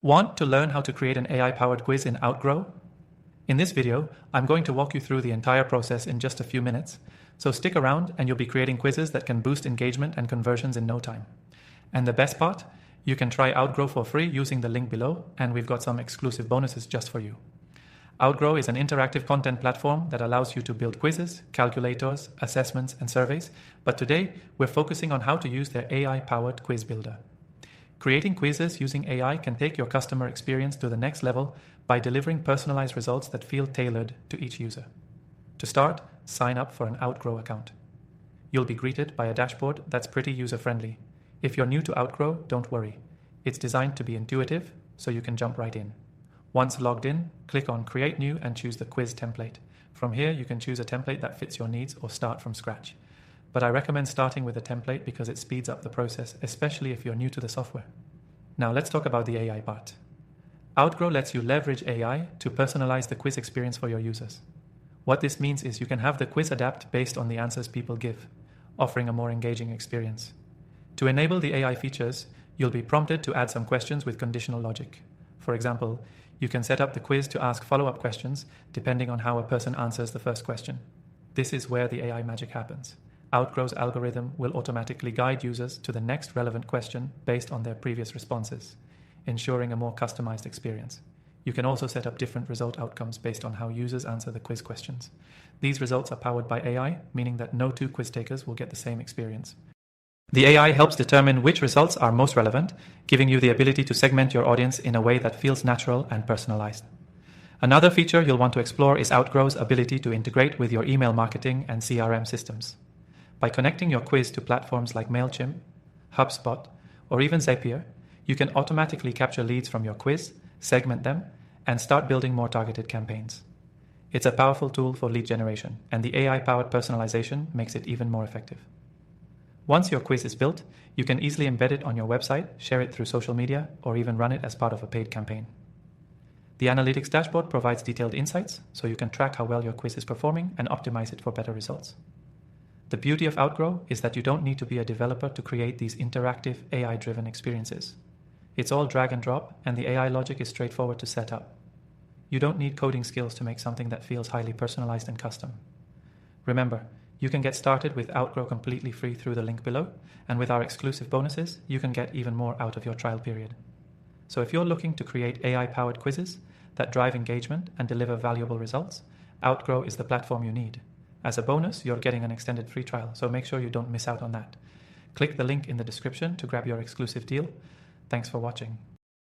Want to learn how to create an AI-powered quiz in Outgrow? In this video, I'm going to walk you through the entire process in just a few minutes, so stick around and you'll be creating quizzes that can boost engagement and conversions in no time. And the best part, you can try Outgrow for free using the link below, and we've got some exclusive bonuses just for you. Outgrow is an interactive content platform that allows you to build quizzes, calculators, assessments, and surveys, but today we're focusing on how to use their AI-powered quiz builder. Creating quizzes using AI can take your customer experience to the next level by delivering personalized results that feel tailored to each user. To start, sign up for an Outgrow account. You'll be greeted by a dashboard that's pretty user-friendly. If you're new to Outgrow, don't worry. It's designed to be intuitive, so you can jump right in. Once logged in, click on Create New and choose the quiz template. From here, you can choose a template that fits your needs or start from scratch. But I recommend starting with a template because it speeds up the process, especially if you're new to the software. Now let's talk about the AI part. Outgrow lets you leverage AI to personalize the quiz experience for your users. What this means is you can have the quiz adapt based on the answers people give, offering a more engaging experience. To enable the AI features, you'll be prompted to add some questions with conditional logic. For example, you can set up the quiz to ask follow-up questions depending on how a person answers the first question. This is where the AI magic happens. Outgrow's algorithm will automatically guide users to the next relevant question based on their previous responses, ensuring a more customized experience. You can also set up different result outcomes based on how users answer the quiz questions. These results are powered by AI, meaning that no two quiz takers will get the same experience. The AI helps determine which results are most relevant, giving you the ability to segment your audience in a way that feels natural and personalized. Another feature you'll want to explore is Outgrow's ability to integrate with your email marketing and CRM systems. By connecting your quiz to platforms like MailChimp, HubSpot, or even Zapier, you can automatically capture leads from your quiz, segment them, and start building more targeted campaigns. It's a powerful tool for lead generation, and the AI-powered personalization makes it even more effective. Once your quiz is built, you can easily embed it on your website, share it through social media, or even run it as part of a paid campaign. The analytics dashboard provides detailed insights, so you can track how well your quiz is performing and optimize it for better results. The beauty of Outgrow is that you don't need to be a developer to create these interactive, AI-driven experiences. It's all drag and drop, and the AI logic is straightforward to set up. You don't need coding skills to make something that feels highly personalized and custom. Remember, you can get started with Outgrow completely free through the link below, and with our exclusive bonuses, you can get even more out of your trial period. So if you're looking to create AI-powered quizzes that drive engagement and deliver valuable results, Outgrow is the platform you need. As a bonus, you're getting an extended free trial, so make sure you don't miss out on that. Click the link in the description to grab your exclusive deal. Thanks for watching.